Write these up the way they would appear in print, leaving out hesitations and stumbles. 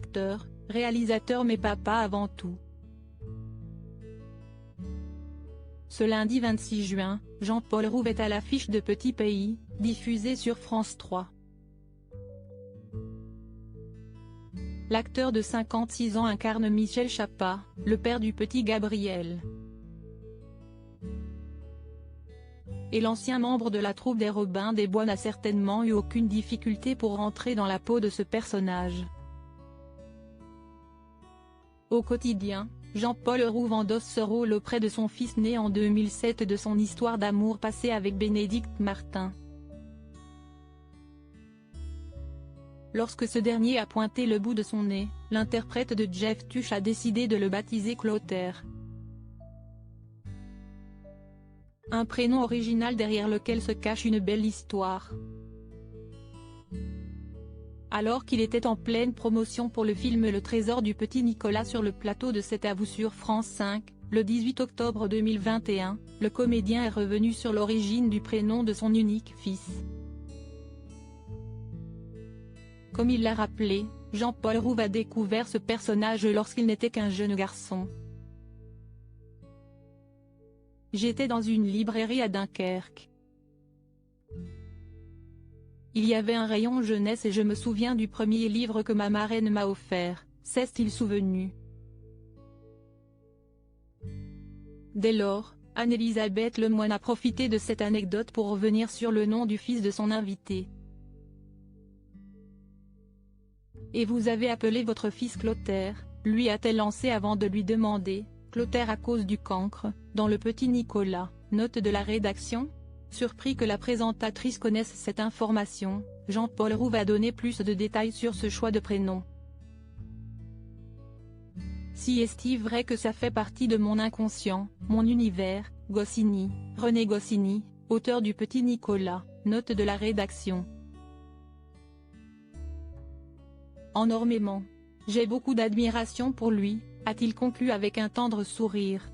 acteur, réalisateur mais papa avant tout. Ce lundi 26 juin, Jean-Paul Rouve est à l'affiche de Petit Pays, diffusé sur France 3. L'acteur de 56 ans incarne Michel Chapa, le père du petit Gabriel. Et l'ancien membre de la troupe des Robins des Bois n'a certainement eu aucune difficulté pour rentrer dans la peau de ce personnage. Au quotidien, Jean-Paul Rouve endosse ce rôle auprès de son fils né en 2007 de son histoire d'amour passée avec Bénédicte Martin. Lorsque ce dernier a pointé le bout de son nez, l'interprète de Jeff Tuch a décidé de le baptiser Clotaire. Un prénom original derrière lequel se cache une belle histoire. Alors qu'il était en pleine promotion pour le film Le Trésor du petit Nicolas sur le plateau de C'est à vous sur France 5, le 18 octobre 2021, le comédien est revenu sur l'origine du prénom de son unique fils. Comme il l'a rappelé, Jean-Paul Rouve a découvert ce personnage lorsqu'il n'était qu'un jeune garçon. J'étais dans une librairie à Dunkerque. Il y avait un rayon jeunesse et je me souviens du premier livre que ma marraine m'a offert, s'est-il souvenu. Dès lors, Anne-Elisabeth Lemoine a profité de cette anecdote pour revenir sur le nom du fils de son invité. Et vous avez appelé votre fils Clotaire, lui a-t-elle lancé avant de lui demander, Clotaire à cause du cancre, dans Le Petit Nicolas, note de la rédaction. Surpris que la présentatrice connaisse cette information, Jean-Paul Rouve a donné plus de détails sur ce choix de prénom. Si est-il vrai que ça fait partie de mon inconscient, mon univers, Goscinny, René Goscinny, auteur du Petit Nicolas, note de la rédaction. Énormément. J'ai beaucoup d'admiration pour lui, a-t-il conclu avec un tendre sourire.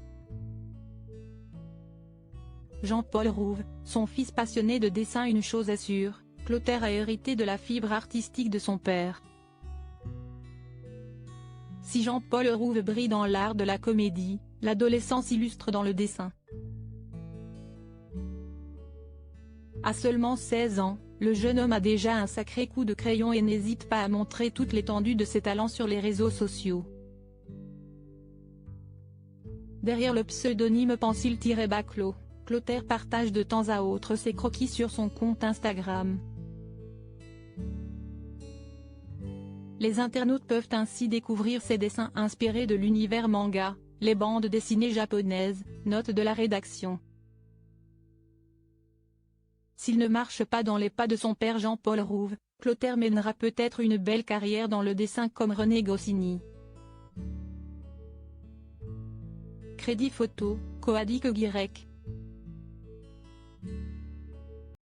Jean-Paul Rouve, son fils passionné de dessin. Une chose est sûre, Clotaire a hérité de la fibre artistique de son père. Si Jean-Paul Rouve brille dans l'art de la comédie, l'adolescent s'illustre dans le dessin. À seulement 16 ans, le jeune homme a déjà un sacré coup de crayon et n'hésite pas à montrer toute l'étendue de ses talents sur les réseaux sociaux. Derrière le pseudonyme Pencil-Baclo, Clotaire partage de temps à autre ses croquis sur son compte Instagram. Les internautes peuvent ainsi découvrir ses dessins inspirés de l'univers manga, les bandes dessinées japonaises, note de la rédaction. S'il ne marche pas dans les pas de son père Jean-Paul Rouve, Clotaire mènera peut-être une belle carrière dans le dessin comme René Goscinny. Crédit photo, Coadic Guirec.